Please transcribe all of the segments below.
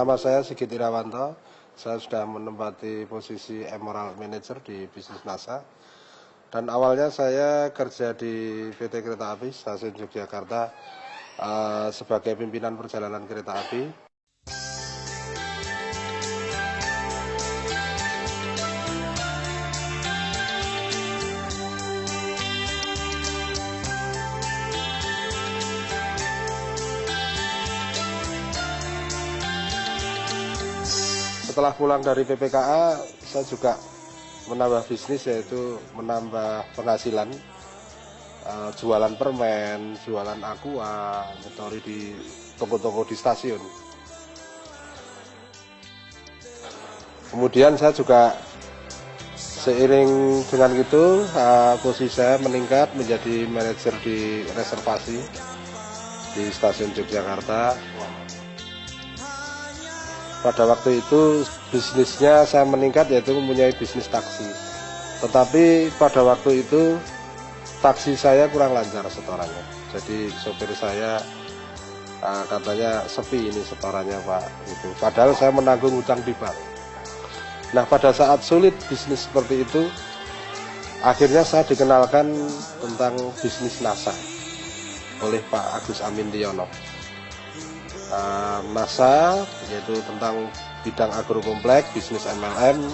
Nama saya Sigit Irawanto. Saya sudah menempati posisi Emerald Manager di bisnis NASA. Dan awalnya saya kerja di PT Kereta Api Stasiun Yogyakarta sebagai pimpinan perjalanan kereta api. Setelah pulang dari PPKA, saya juga menambah bisnis, yaitu menambah penghasilan, jualan permen, jualan aqua, nyetori di toko-toko di stasiun. Kemudian saya juga seiring dengan itu posisi saya meningkat menjadi manajer di reservasi di stasiun Yogyakarta. Pada waktu itu bisnisnya saya meningkat, yaitu mempunyai bisnis taksi. Tetapi pada waktu itu taksi saya kurang lancar setorannya. Jadi sopir saya katanya sepi ini setorannya Pak. Gitu. Padahal saya menanggung hutang di bank. Nah pada saat sulit bisnis seperti itu, akhirnya saya dikenalkan tentang bisnis NASA oleh Pak Agus Amintiono. NASA yaitu tentang bidang agrokompleks, bisnis MLM.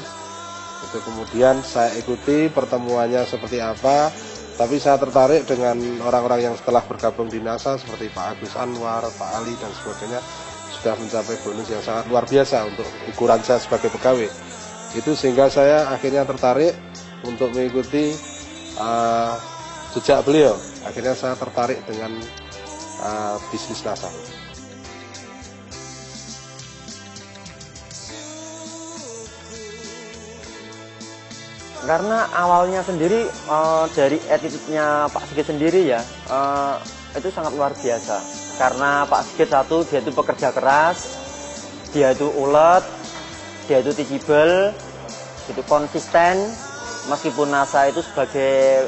Itu kemudian saya ikuti pertemuannya seperti apa, tapi saya tertarik dengan orang-orang yang setelah bergabung di NASA seperti Pak Agus Anwar, Pak Ali dan sebagainya, sudah mencapai bonus yang sangat luar biasa untuk ukuran saya sebagai pegawai. Itu sehingga saya akhirnya tertarik untuk mengikuti jejak beliau. Akhirnya saya tertarik dengan bisnis NASA. Karena awalnya sendiri dari attitude-nya Pak Sigit sendiri ya, itu sangat luar biasa. Karena Pak Sigit satu, dia itu pekerja keras, dia itu ulet, dia itu teachable, itu konsisten. Meskipun NASA itu sebagai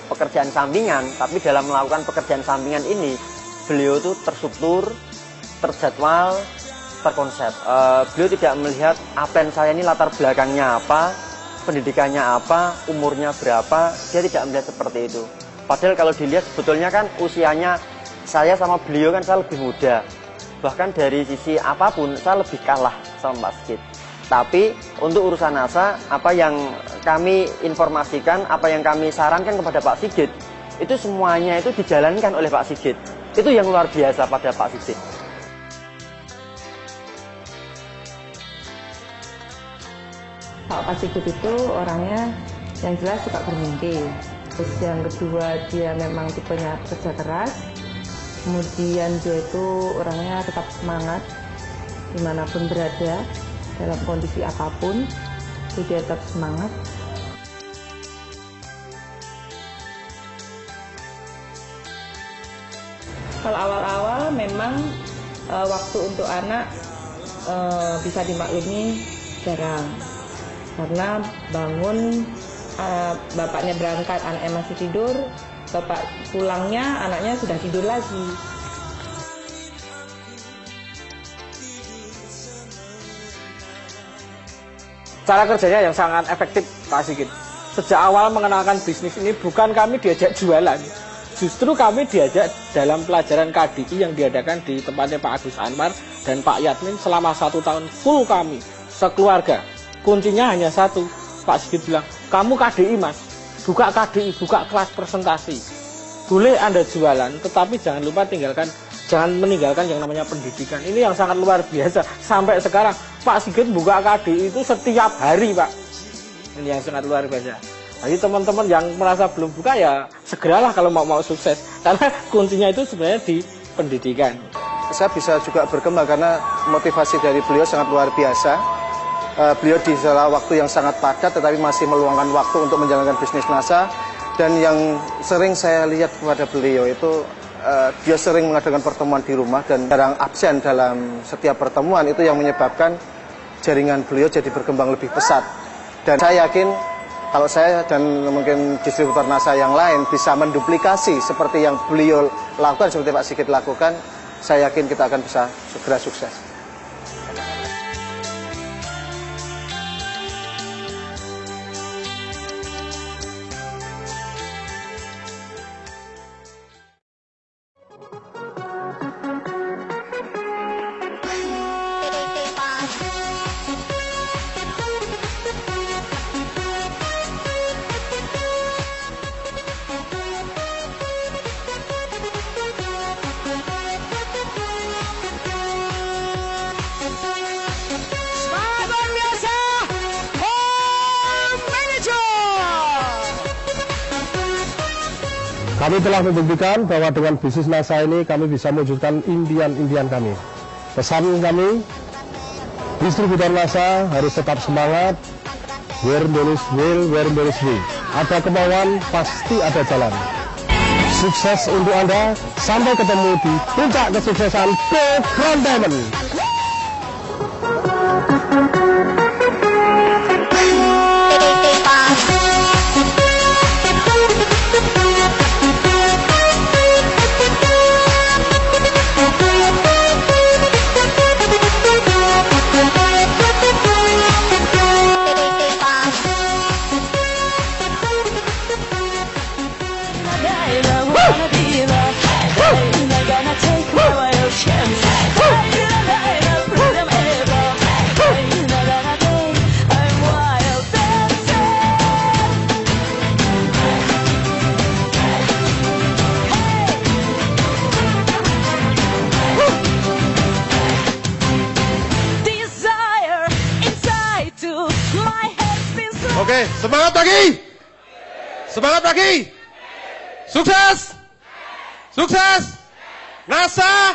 pekerjaan sampingan, tapi dalam melakukan pekerjaan sampingan ini, beliau itu terstruktur, terjadwal, terkonsep. Beliau tidak melihat plan saya ini latar belakangnya apa, pendidikannya apa, umurnya berapa, dia tidak melihat seperti itu. Padahal kalau dilihat sebetulnya kan usianya saya sama beliau kan saya lebih muda. Bahkan dari sisi apapun saya lebih kalah sama Pak Sigit. Tapi untuk urusan NASA, apa yang kami informasikan, apa yang kami sarankan kepada Pak Sigit, itu semuanya itu dijalankan oleh Pak Sigit. Itu yang luar biasa pada Pak Sigit. Pak Sigit itu orangnya yang jelas suka bermimpi. Terus yang kedua, dia memang tipenya pekerja keras. Kemudian dia itu orangnya tetap semangat dimanapun berada, dalam kondisi apapun, itu dia tetap semangat. Kalau awal-awal memang waktu untuk anak bisa dimaklumi jarang. Karena bangun, bapaknya berangkat, anaknya masih tidur, bapak pulangnya, anaknya sudah tidur lagi. Cara kerjanya yang sangat efektif Pak Sigit. Sejak awal mengenalkan bisnis ini bukan kami diajak jualan, justru kami diajak dalam pelajaran KDI yang diadakan di tempatnya Pak Agus Anwar dan Pak Yatmin selama 1 tahun full kami, sekeluarga. Kuncinya hanya satu, Pak Sigit bilang, kamu KDI Mas, buka KDI, buka kelas presentasi. Boleh Anda jualan, tetapi jangan lupa jangan meninggalkan yang namanya pendidikan. Ini yang sangat luar biasa. Sampai sekarang, Pak Sigit buka KDI itu setiap hari, Pak. Ini yang sangat luar biasa. Jadi teman-teman yang merasa belum buka ya segeralah kalau mau sukses. Karena kuncinya itu sebenarnya di pendidikan. Saya bisa juga berkembang karena motivasi dari beliau sangat luar biasa. Beliau di salah waktu yang sangat padat tetapi masih meluangkan waktu untuk menjalankan bisnis NASA. Dan yang sering saya lihat kepada beliau itu dia sering mengadakan pertemuan di rumah dan jarang absen dalam setiap pertemuan. Itu yang menyebabkan jaringan beliau jadi berkembang lebih pesat. Dan saya yakin kalau saya dan mungkin distributor NASA yang lain bisa menduplikasi seperti yang beliau lakukan, seperti Pak Sigit lakukan, saya yakin kita akan bisa segera sukses. Kami telah membuktikan bahwa dengan bisnis NASA ini kami bisa mewujudkan impian-impian kami. Pesan kami, distributor NASA harus tetap semangat. Where there is will, where there is way. Ada kemauan, pasti ada jalan. Sukses untuk Anda, sampai ketemu di puncak kesuksesan Go Crown Diamond. Oke, semangat lagi! Semangat lagi! Sukses! Sukses! NASA!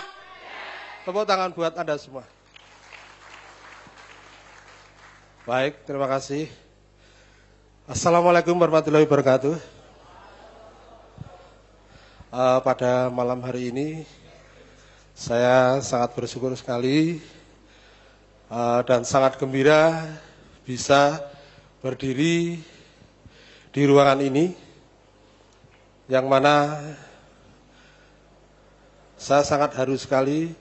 Tepuk tangan buat Anda semua. Baik, terima kasih. Assalamualaikum warahmatullahi wabarakatuh. Pada malam hari ini, saya sangat bersyukur sekali dan sangat gembira bisa berdiri di ruangan ini, yang mana saya sangat haru sekali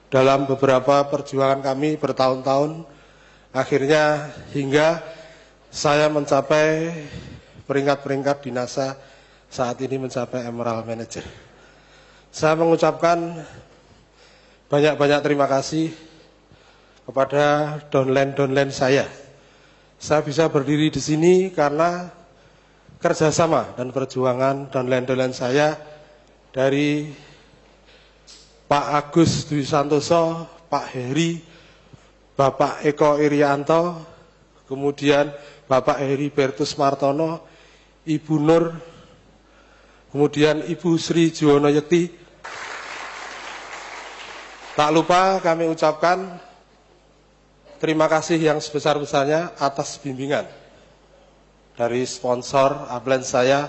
dalam beberapa perjuangan kami bertahun-tahun, akhirnya hingga saya mencapai peringkat-peringkat di NASA, saat ini mencapai Emerald Manager. Saya mengucapkan banyak-banyak terima kasih kepada downline saya. Saya bisa berdiri di sini karena kerjasama dan perjuangan downline saya dari Pak Agus Dwi Santoso, Pak Heri, Bapak Eko Irianto, kemudian Bapak Heri Bertus Martono, Ibu Nur, kemudian Ibu Sri Juwono Yekti. Tak lupa kami ucapkan terima kasih yang sebesar-besarnya atas bimbingan dari sponsor upline saya,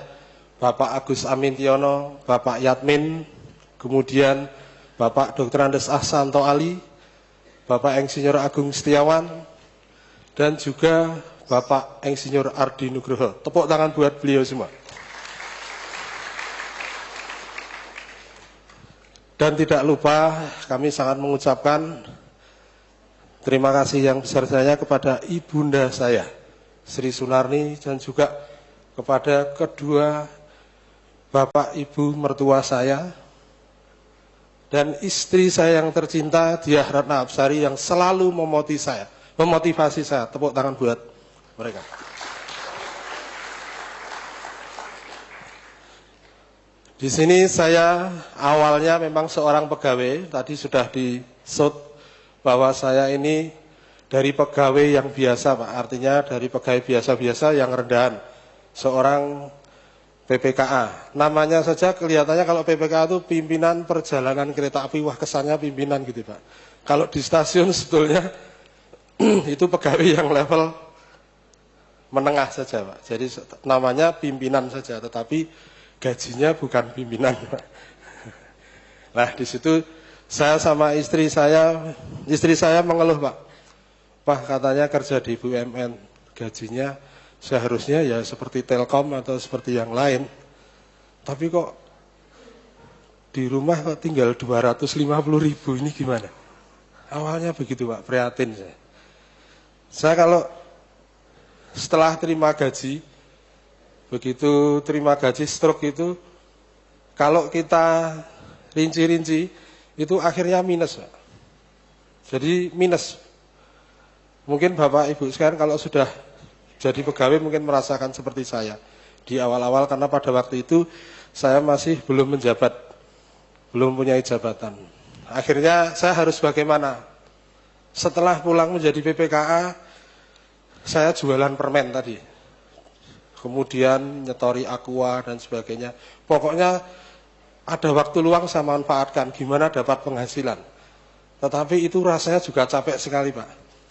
Bapak Agus Amintiono, Bapak Yatmin, kemudian Bapak Dr. Andes Ahsanto Ali, Bapak Insinyur Agung Setiawan, dan juga Bapak Insinyur Ardi Nugroho. Tepuk tangan buat beliau semua. Dan tidak lupa kami sangat mengucapkan terima kasih yang besar-besarnya kepada ibunda saya, Sri Sunarni, dan juga kepada kedua bapak ibu mertua saya, dan istri saya yang tercinta, Diah Ratna Absari, yang selalu memotivasi saya. Tepuk tangan buat mereka. Di sini saya awalnya memang seorang pegawai, tadi sudah di-shoot bahwa saya ini dari pegawai yang biasa, Pak. Artinya dari pegawai biasa-biasa yang rendahan. Seorang PPKA. Namanya saja kelihatannya kalau PPKA itu pimpinan perjalanan kereta api. Wah, kesannya pimpinan gitu, Pak. Kalau di stasiun sebetulnya itu pegawai yang level menengah saja, Pak. Jadi namanya pimpinan saja, tetapi gajinya bukan pimpinan, Pak. Nah, di situ saya sama istri saya mengeluh, Pak, katanya kerja di BUMN, gajinya seharusnya ya seperti Telkom atau seperti yang lain. Tapi kok di rumah kok tinggal 250.000, ini gimana? Awalnya begitu, Pak, prihatin saya. Saya kalau setelah terima gaji, begitu terima gaji stroke itu, kalau kita rinci-rinci, itu akhirnya minus, Pak. Jadi minus. Mungkin Bapak Ibu sekalian kalau sudah jadi pegawai mungkin merasakan seperti saya di awal-awal, karena pada waktu itu saya masih belum menjabat, belum punya jabatan. Akhirnya saya harus bagaimana? Setelah pulang menjadi PPKA, saya jualan permen tadi. kemudian nyetori aqua dan sebagainya. Pokoknya ada waktu luang saya manfaatkan gimana dapat penghasilan. Tetapi itu rasanya juga capek sekali, Pak.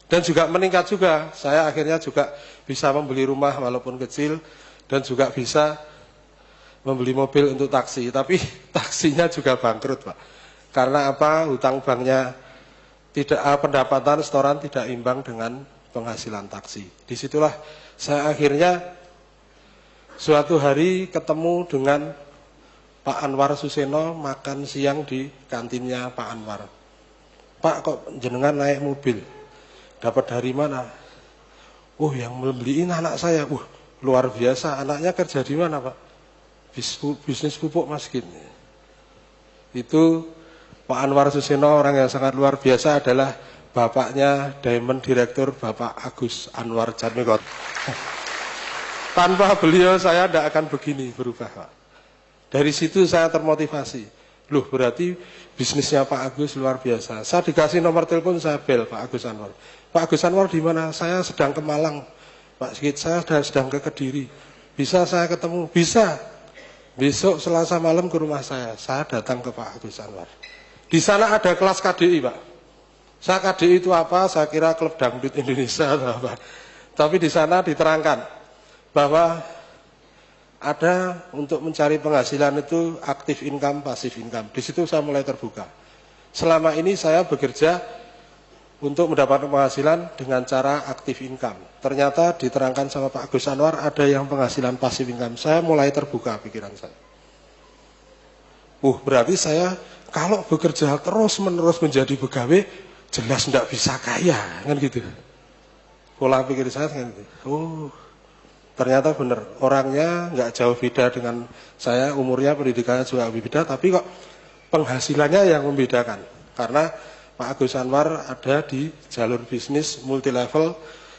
Dan juga meningkat juga. Saya akhirnya juga bisa membeli rumah walaupun kecil dan juga bisa membeli mobil untuk taksi. Tapi taksinya juga bangkrut, Pak. Karena apa? Hutang banknya tidak, pendapatan setoran tidak imbang dengan penghasilan taksi. Disitulah saya akhirnya suatu hari ketemu dengan Pak Anwar Suseno makan siang di kantinnya Pak Anwar. Pak, kok jenengan naik mobil? Dapat dari mana? Oh, yang membeliin anak saya. Luar biasa. Anaknya kerja di mana, Pak? Bisnis pupuk Maskin. Itu Pak Anwar Suseno, orang yang sangat luar biasa, adalah bapaknya Diamond Direktur Bapak Agus Anwar Janmekot. Tanpa beliau saya tidak akan begini berubah, Pak. Dari situ saya termotivasi. Loh, berarti bisnisnya Pak Agus luar biasa. Saya dikasih nomor telepon, saya bel Pak Agus Anwar. Pak Agus Anwar di mana? Saya sedang ke Malang. Pak Sigit, saya sedang ke Kediri. Bisa saya ketemu? Bisa. Besok Selasa malam ke rumah saya datang ke Pak Agus Anwar. Di sana ada kelas KDI, Pak. Saya KDI itu apa? Saya kira klub dangdut Indonesia atau apa. Tapi di sana diterangkan bahwa ada untuk mencari penghasilan itu aktif income, pasif income. Di situ saya mulai terbuka. Selama ini saya bekerja untuk mendapatkan penghasilan dengan cara aktif income. Ternyata diterangkan sama Pak Agus Anwar ada yang penghasilan pasif income. Saya mulai terbuka pikiran saya. Berarti saya kalau bekerja terus-menerus menjadi pegawai, jelas tidak bisa kaya, kan gitu. Pola pikir saya kan gitu. Ternyata benar, orangnya nggak jauh beda dengan saya, umurnya, pendidikannya juga lebih beda, tapi kok penghasilannya yang membedakan. Karena Pak Agus Anwar ada di jalur bisnis multi level,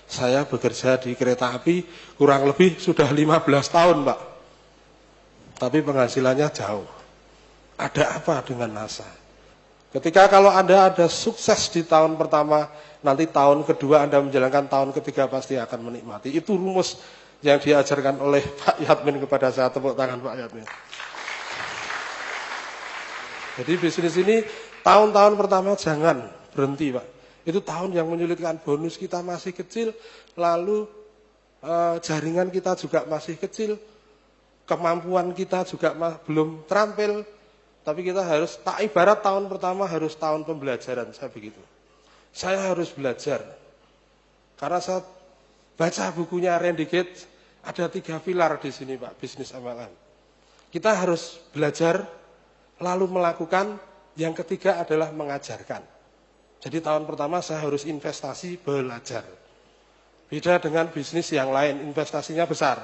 saya bekerja di kereta api kurang lebih sudah 15 tahun, Pak. Tapi penghasilannya jauh. Ada apa dengan NASA? Ketika kalau Anda ada sukses di tahun pertama, nanti tahun kedua Anda menjalankan, tahun ketiga pasti akan menikmati. Itu rumus yang diajarkan oleh Pak Yatmin kepada saya. Tepuk tangan Pak Yatmin. Jadi bisnis ini tahun-tahun pertama jangan berhenti, Pak. Itu tahun yang menyulitkan, bonus kita masih kecil, lalu jaringan kita juga masih kecil, kemampuan kita juga belum terampil. Tapi kita harus, tak ibarat tahun pertama harus tahun pembelajaran, saya begitu. Saya harus belajar. Karena saya baca bukunya Randy Gates, ada 3 pilar di sini, Pak, bisnis MLM. Kita harus belajar, lalu melakukan, yang ketiga adalah mengajarkan. Jadi tahun pertama saya harus investasi belajar. Beda dengan bisnis yang lain, investasinya besar.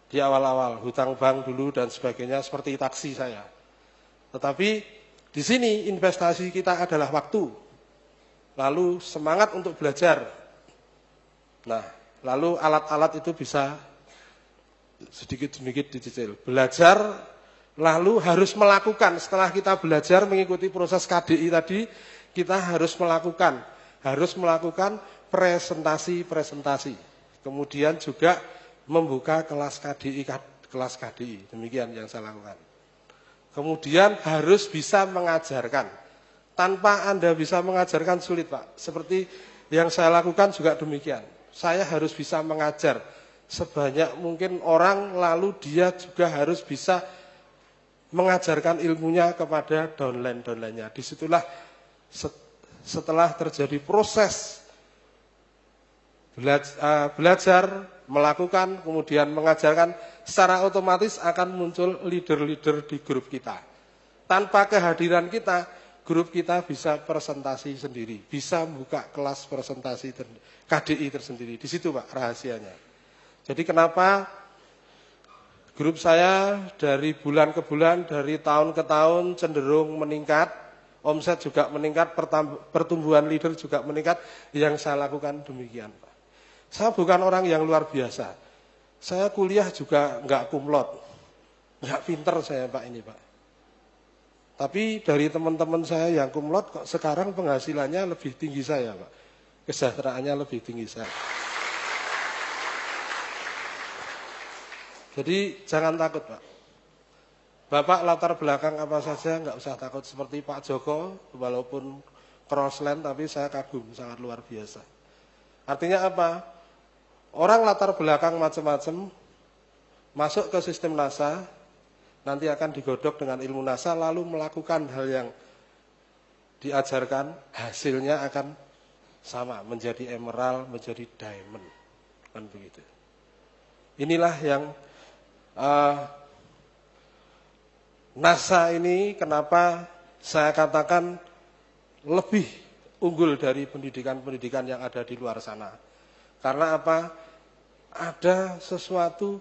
Di awal-awal, hutang bank dulu dan sebagainya, seperti taksi saya. Tetapi di sini investasi kita adalah waktu, lalu semangat untuk belajar. Nah, lalu alat-alat itu bisa sedikit-sedikit dicicil. Belajar, lalu harus melakukan. Setelah kita belajar mengikuti proses KDI tadi, kita harus melakukan presentasi-presentasi. Kemudian juga membuka kelas KDI. Demikian yang saya lakukan. Kemudian harus bisa mengajarkan. Tanpa Anda bisa mengajarkan sulit, Pak. Seperti yang saya lakukan juga demikian. Saya harus bisa mengajar sebanyak mungkin orang, lalu dia juga harus bisa mengajarkan ilmunya kepada downline-downline-nya. Disitulah setelah terjadi proses belajar, melakukan, kemudian mengajarkan, secara otomatis akan muncul leader-leader di grup kita. Tanpa kehadiran kita, grup kita bisa presentasi sendiri, bisa buka kelas presentasi KDI tersendiri. Di situ, Pak, rahasianya. Jadi kenapa grup saya dari bulan ke bulan, dari tahun ke tahun cenderung meningkat, omset juga meningkat, pertumbuhan leader juga meningkat, yang saya lakukan demikian, Pak. Saya bukan orang yang luar biasa. Saya kuliah juga enggak kumlot, enggak pinter saya, Pak, ini, Pak. Tapi dari teman-teman saya yang kumlot kok sekarang penghasilannya lebih tinggi saya, Pak. Kesejahteraannya lebih tinggi saya. Jadi jangan takut Pak. Bapak latar belakang apa saja nggak usah takut. Seperti Pak Joko, walaupun crossland tapi saya kagum, sangat luar biasa. Artinya apa? Orang latar belakang macam-macam masuk ke sistem NASA, nanti akan digodok dengan ilmu NASA, lalu melakukan hal yang diajarkan, hasilnya akan sama, menjadi emerald, menjadi diamond, kan begitu. Inilah yang NASA ini kenapa saya katakan lebih unggul dari pendidikan-pendidikan yang ada di luar sana. Karena apa? Ada sesuatu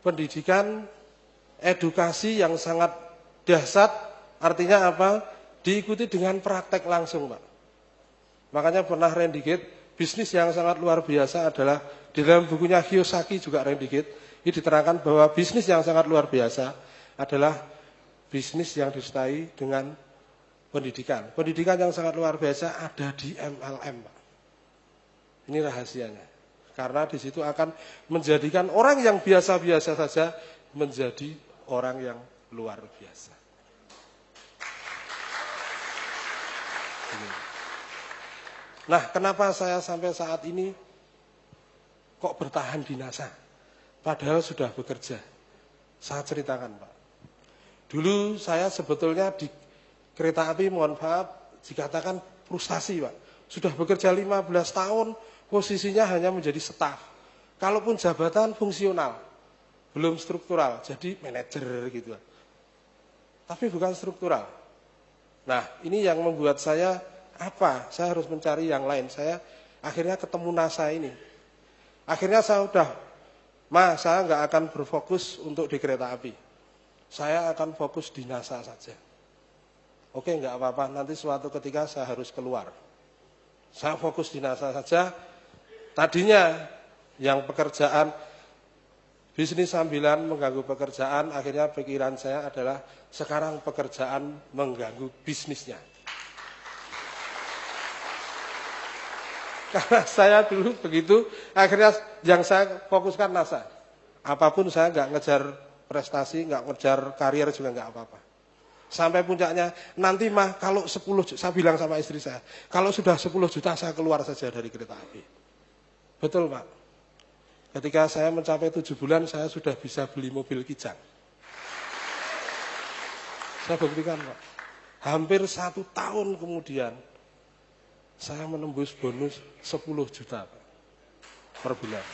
pendidikan, edukasi yang sangat dahsyat, artinya apa? Diikuti dengan praktek langsung, Pak. Makanya pernah Randy Gate, bisnis yang sangat luar biasa adalah, di dalam bukunya Kiyosaki juga Randy Gate, ini diterangkan bahwa bisnis yang sangat luar biasa adalah bisnis yang disertai dengan pendidikan. Pendidikan yang sangat luar biasa ada di MLM, Pak. Ini rahasianya. Karena di situ akan menjadikan orang yang biasa-biasa saja menjadi orang yang luar biasa. Nah, kenapa saya sampai saat ini kok bertahan di NASA? Padahal sudah bekerja. Saya ceritakan, Pak. Dulu saya sebetulnya di kereta api, mohon maaf, dikatakan frustasi, Pak. Sudah bekerja 15 tahun, posisinya hanya menjadi staf. Kalaupun jabatan fungsional, belum struktural, jadi manajer gitu. Tapi bukan struktural. Nah, ini yang membuat saya apa? Saya harus mencari yang lain. Saya akhirnya ketemu NASA ini. Akhirnya saya saya nggak akan berfokus untuk di kereta api. Saya akan fokus di NASA saja. Oke, nggak apa-apa. Nanti suatu ketika saya harus keluar. Saya fokus di NASA saja. Tadinya yang pekerjaan bisnis sambilan mengganggu pekerjaan, akhirnya pikiran saya adalah sekarang pekerjaan mengganggu bisnisnya. Karena saya dulu begitu, akhirnya yang saya fokuskan NASA. Apapun saya nggak ngejar prestasi, nggak ngejar karier juga nggak apa-apa. Sampai puncaknya, nanti mah kalau 10 juta, saya bilang sama istri saya, kalau sudah 10 juta saya keluar saja dari kereta api. Betul Pak. Ketika saya mencapai 7 bulan, saya sudah bisa beli mobil Kijang. Saya buktikan Pak. Hampir 1 tahun kemudian, saya menembus bonus 10 juta Pak, per bulan.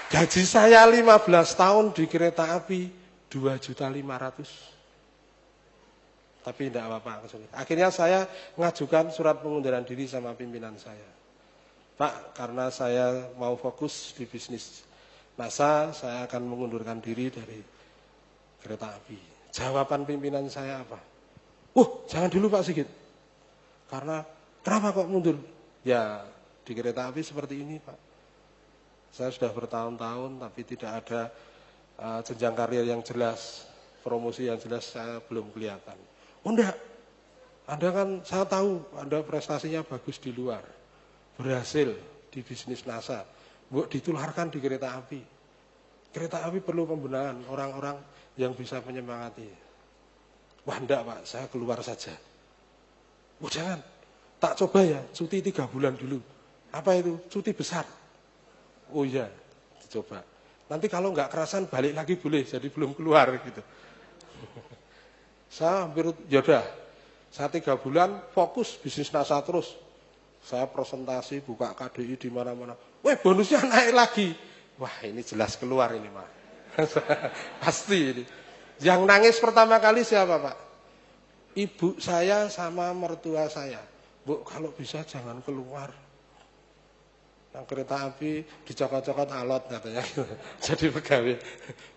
Gaji saya 15 tahun di kereta api 2.500.000. Tapi tidak apa-apa. Akhirnya saya mengajukan surat pengunduran diri sama pimpinan saya. Pak, karena saya mau fokus di bisnis NASA, saya akan mengundurkan diri dari kereta api. Jawaban pimpinan saya apa? Jangan dulu Pak Sigit. Karena kenapa kok mundur? Ya di kereta api seperti ini Pak. Saya sudah bertahun-tahun tapi tidak ada jenjang karir yang jelas, promosi yang jelas saya belum kelihatan. Enggak, Anda kan saya tahu Anda prestasinya bagus di luar, berhasil di bisnis NASA, ditularkan di kereta api. Kereta api perlu pembenahan, orang-orang yang bisa menyemangati. Wah enggak Pak, saya keluar saja. Jangan, tak coba ya, cuti 3 bulan dulu. Apa itu? Cuti besar. Oh iya, dicoba. Nanti kalau nggak kerasan balik lagi boleh, jadi belum keluar gitu. Saya hampir, yaudah, saya 3 bulan fokus bisnis NASA terus. Saya presentasi, buka KDI di mana-mana. Bonusnya naik lagi. Wah ini jelas keluar ini Pak. Pasti ini. Yang nangis pertama kali siapa Pak? Ibu saya sama mertua saya. Bu, kalau bisa jangan keluar. Yang kereta api dicokot-cokot alot katanya. Jadi pegawai.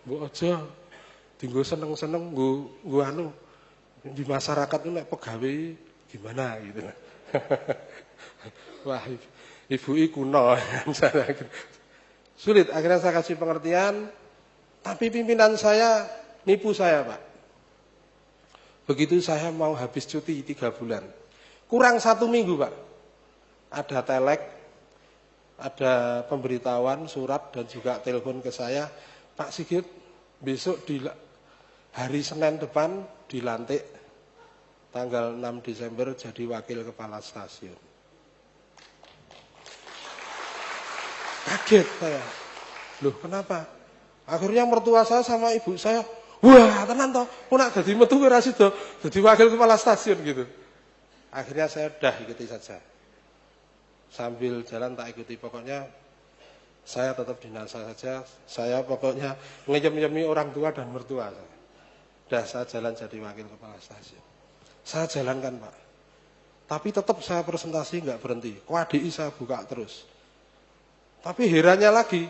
Bu aja, tinggal seneng-seneng, gue anu. Di masyarakat itu nek pegawai gimana gitu. Wah, ibu kuno. Sulit, akhirnya saya kasih pengertian. Tapi pimpinan saya nipu saya Pak. Begitu saya mau habis cuti 3 bulan. Kurang 1 minggu Pak. Ada telek. ada pemberitahuan surat dan juga telepon ke saya, Pak Sigit besok di hari Senin depan dilantik tanggal 6 Desember jadi wakil kepala stasiun. Kaget saya. Loh kenapa? Akhirnya mertua saya sama ibu saya, wah tenan toh, nak jadi metu ora sida, jadi wakil kepala stasiun gitu. Akhirnya saya udah ikuti saja. Sambil jalan tak ikuti, pokoknya saya tetap di NASA saja. Saya pokoknya ngeyem-yemi orang tua dan mertua saya. Udah saya jalan jadi wakil kepala stasiun. Saya jalankan Pak. Tapi tetap saya presentasi nggak berhenti. KDI saya buka terus. Tapi herannya lagi,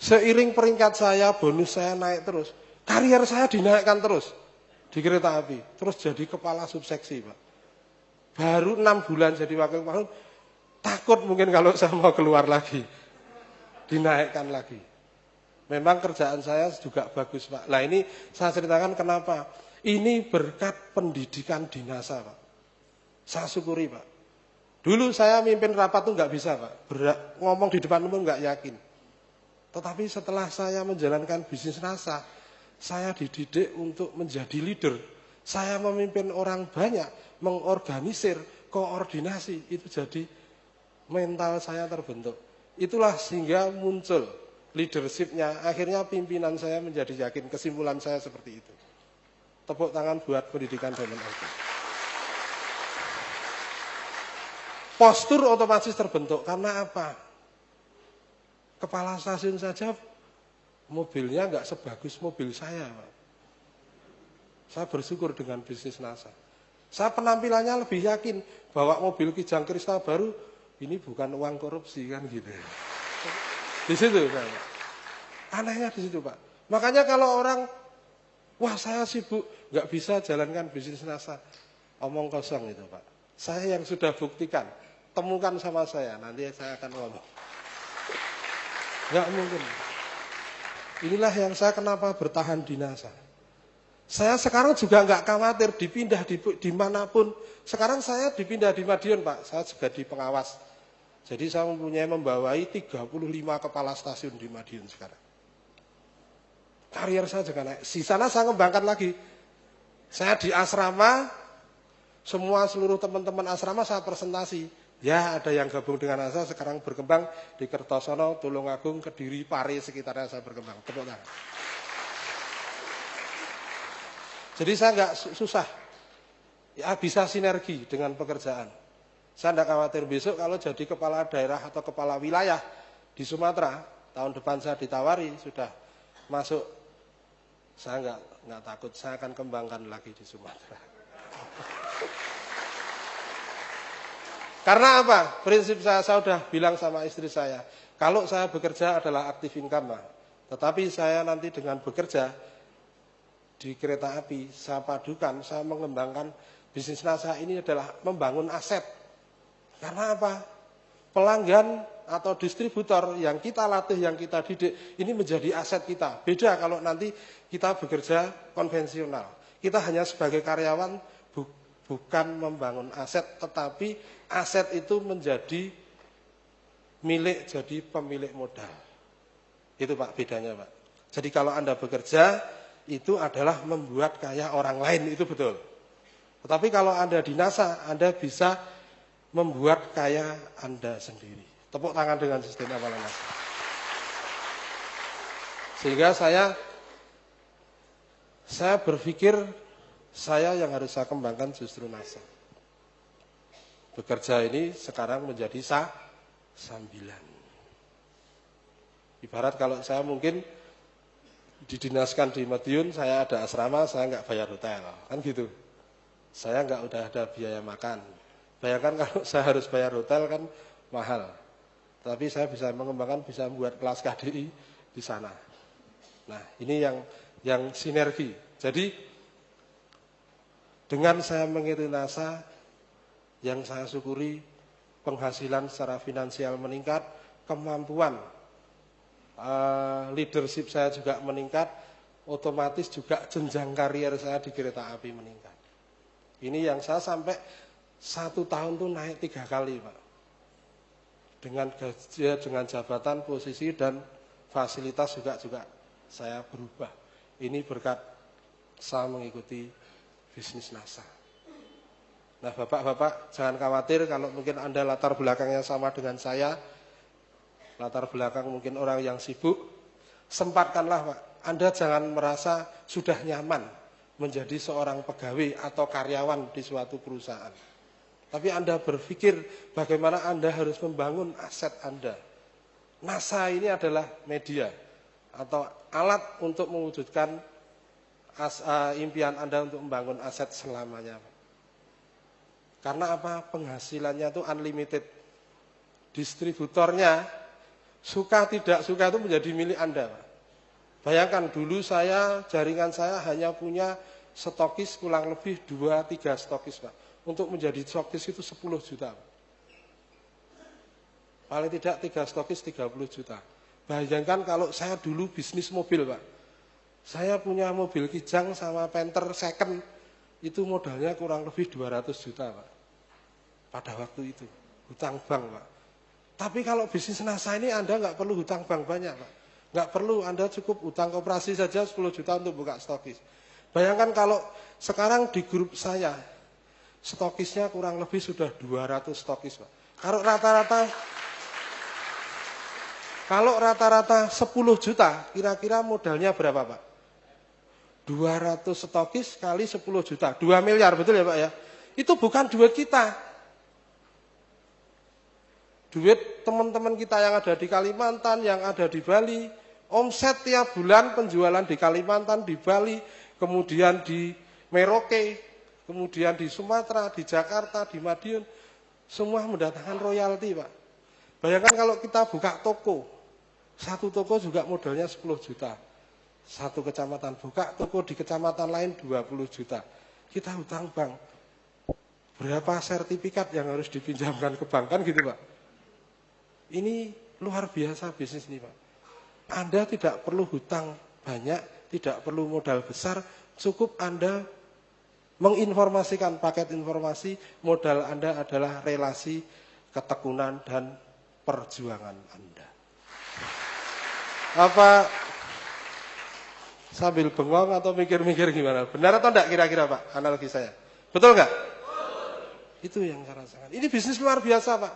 seiring peringkat saya, bonus saya naik terus. Karier saya dinaikkan terus di kereta api. Terus jadi kepala subseksi Pak. Baru 6 bulan jadi wakil kepala, takut mungkin kalau saya mau keluar lagi. Dinaikkan lagi. Memang kerjaan saya juga bagus Pak. Nah ini saya ceritakan kenapa. Ini berkat pendidikan di NASA Pak. Saya syukuri Pak. Dulu saya mimpin rapat tuh nggak bisa Pak. Ngomong di depan umum nggak yakin. Tetapi setelah saya menjalankan bisnis NASA, saya dididik untuk menjadi leader. Saya memimpin orang banyak, mengorganisir, koordinasi. Itu jadi mental saya terbentuk. Itulah sehingga muncul leadership-nya. Akhirnya pimpinan saya menjadi yakin. Kesimpulan saya seperti itu. Tepuk tangan buat pendidikan Diamond IT. Postur otomatis terbentuk. Karena apa? Kepala stasiun saja mobilnya nggak sebagus mobil saya Pak. Saya bersyukur dengan bisnis NASA. Saya penampilannya lebih yakin bawa mobil Kijang Kristal baru, ini bukan uang korupsi kan gitu. Di situ Pak. Anehnya di situ Pak. Makanya kalau orang, wah saya sibuk, nggak bisa jalankan bisnis NASA, omong kosong itu Pak. Saya yang sudah buktikan, temukan sama saya, nanti saya akan ngomong. Nggak mungkin. Inilah yang saya kenapa bertahan di NASA. Saya sekarang juga nggak khawatir dipindah dimanapun. Sekarang saya dipindah di Madiun Pak, saya juga di pengawas. Jadi saya membawai 35 kepala stasiun di Madiun sekarang. Karier saya juga naik. Di sana saya ngembangkan lagi. Saya di asrama, seluruh teman-teman asrama saya presentasi. Ya ada yang gabung dengan NASA sekarang berkembang di Kertosono, Tulungagung, Kediri, Pare, sekitarnya saya berkembang. Tepuk tangan. Jadi saya nggak susah, ya bisa sinergi dengan pekerjaan. Saya tidak khawatir besok kalau jadi kepala daerah atau kepala wilayah di Sumatera, tahun depan saya ditawari sudah masuk, saya nggak takut, saya akan kembangkan lagi di Sumatera. Karena apa? Prinsip saya sudah bilang sama istri saya, kalau saya bekerja adalah aktif income, tetapi saya nanti dengan bekerja di kereta api, saya padukan, saya mengembangkan bisnis NASA ini adalah membangun aset. Karena apa? Pelanggan atau distributor yang kita latih, yang kita didik, ini menjadi aset kita. Beda kalau nanti kita bekerja konvensional. Kita hanya sebagai karyawan, bukan membangun aset, tetapi aset itu menjadi milik, jadi pemilik modal. Itu Pak bedanya Pak. Jadi kalau Anda bekerja, itu adalah membuat kaya orang lain, itu betul. Tetapi kalau Anda di NASA, Anda bisa membuat kaya Anda sendiri. Tepuk tangan dengan sistem amalan NASA. Sehingga saya berpikir saya yang harus saya kembangkan justru NASA. Bekerja ini sekarang menjadi sambilan. Ibarat kalau saya mungkin didinaskan di Madiun, saya ada asrama, saya nggak bayar hotel, kan gitu. Saya nggak udah ada biaya makan. Bayangkan kalau saya harus bayar hotel kan mahal. Tapi saya bisa mengembangkan, bisa membuat kelas KDI di sana. Nah ini yang sinergi. Jadi dengan saya mengikuti NASA, yang saya syukuri penghasilan secara finansial meningkat, kemampuan leadership saya juga meningkat, otomatis juga jenjang karier saya di kereta api meningkat. Ini yang saya sampai 1 tahun tuh naik 3 kali Pak. dengan gaji, dengan jabatan, posisi dan fasilitas juga saya berubah. Ini berkat saya mengikuti bisnis NASA. Nah, Bapak-bapak jangan khawatir kalau mungkin Anda latar belakangnya sama dengan saya, latar belakang mungkin orang yang sibuk, sempatkanlah Pak. Anda jangan merasa sudah nyaman menjadi seorang pegawai atau karyawan di suatu perusahaan. Tapi Anda berpikir bagaimana Anda harus membangun aset Anda. NASA ini adalah media atau alat untuk mewujudkan impian Anda untuk membangun aset selamanya. Karena apa? Penghasilannya itu unlimited. Distributornya suka tidak suka itu menjadi milik Anda. Bayangkan dulu jaringan saya hanya punya stokis kurang lebih 2-3 stokis Pak. Untuk menjadi stokis itu 10 juta. Paling tidak 3 stokis 30 juta. Bayangkan kalau saya dulu bisnis mobil Pak. Saya punya mobil Kijang sama Panther second. Itu modalnya kurang lebih 200 juta Pak. Pada waktu itu. Hutang bank Pak. Tapi kalau bisnis NASA ini Anda nggak perlu hutang bank banyak Pak. Nggak perlu, Anda cukup hutang koperasi saja 10 juta untuk buka stokis. Bayangkan kalau sekarang di grup saya, stokisnya kurang lebih sudah 200 stokis Pak. Kalau rata-rata 10 juta, kira-kira modalnya berapa Pak? 200 stokis kali 10 juta, 2 miliar, betul ya Pak ya? Itu bukan duit kita. Duit teman-teman kita yang ada di Kalimantan, yang ada di Bali, omset tiap bulan penjualan di Kalimantan, di Bali, kemudian di Merauke, kemudian di Sumatera, di Jakarta, di Madiun, semua mendatangkan royalti Pak. Bayangkan kalau kita buka toko, satu toko juga modalnya 10 juta. Satu kecamatan buka toko di kecamatan lain 20 juta. Kita hutang bank. Berapa sertifikat yang harus dipinjamkan ke bank kan gitu Pak. Ini luar biasa bisnis ini Pak. Anda tidak perlu hutang banyak, tidak perlu modal besar, cukup Anda menginformasikan paket informasi, modal Anda adalah relasi, ketekunan, dan perjuangan Anda. Apa sambil bengong atau mikir-mikir gimana? Benar atau enggak kira-kira Pak analogi saya? Betul enggak? Itu yang saya rasakan. Ini bisnis luar biasa Pak.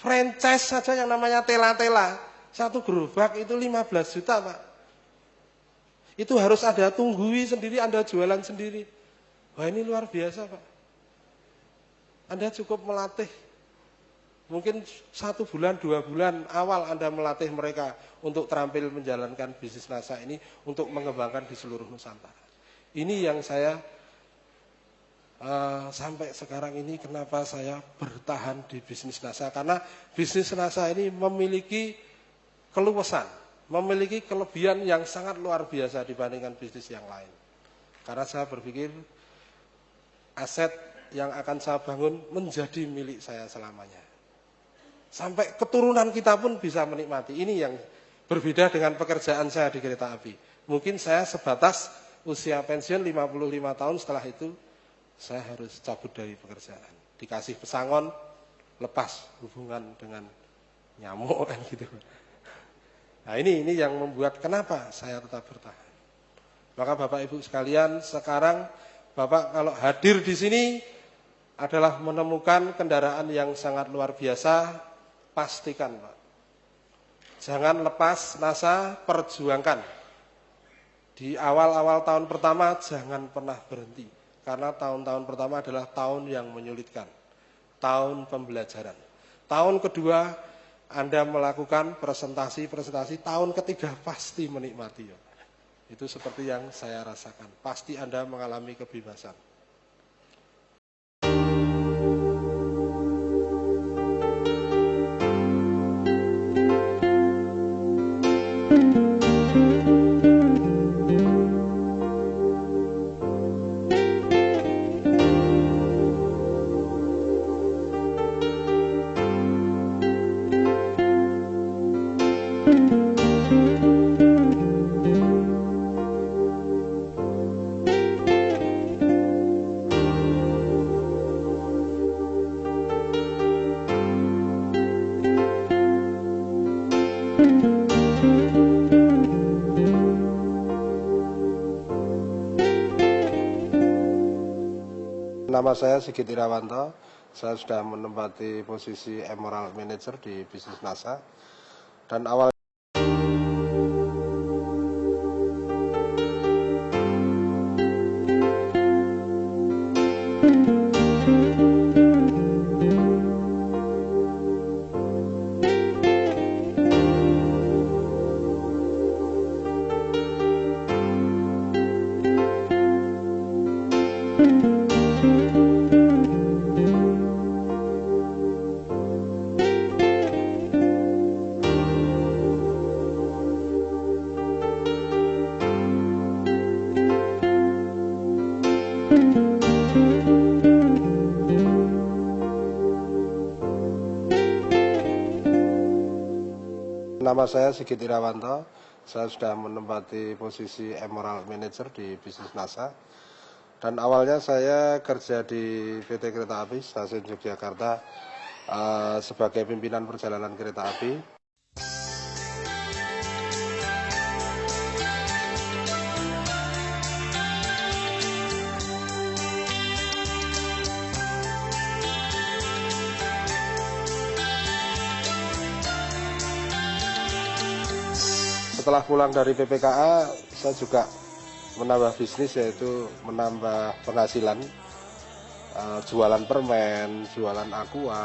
Franchise saja yang namanya tela-tela, satu gerobak itu 15 juta Pak. Itu harus ada tunggui sendiri, Anda jualan sendiri. Wah ini luar biasa Pak. Anda cukup melatih. Mungkin 1 bulan, 2 bulan awal Anda melatih mereka untuk terampil menjalankan bisnis NASA ini untuk mengembangkan di seluruh Nusantara. Ini yang saya sampai sekarang ini kenapa saya bertahan di bisnis NASA. Karena bisnis NASA ini memiliki keluasan, memiliki kelebihan yang sangat luar biasa dibandingkan bisnis yang lain. Karena saya berpikir aset yang akan saya bangun menjadi milik saya selamanya. Sampai keturunan kita pun bisa menikmati. Ini yang berbeda dengan pekerjaan saya di kereta api. Mungkin saya sebatas usia pensiun 55 tahun, setelah itu saya harus cabut dari pekerjaan. Dikasih pesangon, lepas hubungan dengan nyamuk kan gitu. Nah ini yang membuat kenapa saya tetap bertahan. Maka Bapak Ibu sekalian, sekarang Bapak kalau hadir di sini adalah menemukan kendaraan yang sangat luar biasa, pastikan Pak. Jangan lepas NASA, perjuangkan. Di awal-awal tahun pertama jangan pernah berhenti. Karena tahun-tahun pertama adalah tahun yang menyulitkan. Tahun pembelajaran. Tahun kedua Anda melakukan presentasi, tahun ketiga pasti menikmati. Itu seperti yang saya rasakan. Pasti Anda mengalami kebebasan. Nama saya Sigit Irawanto. Saya sudah menempati posisi Emerald Manager di bisnis NASA. Dan awal Nama saya Sigit Irawanto. Saya sudah menempati posisi Emerald Manager di bisnis NASA. Dan awalnya saya kerja di PT Kereta Api Stasiun Yogyakarta sebagai pimpinan perjalanan kereta api. Setelah pulang dari PPKA, saya juga menambah bisnis, yaitu menambah penghasilan, jualan permen, jualan aqua.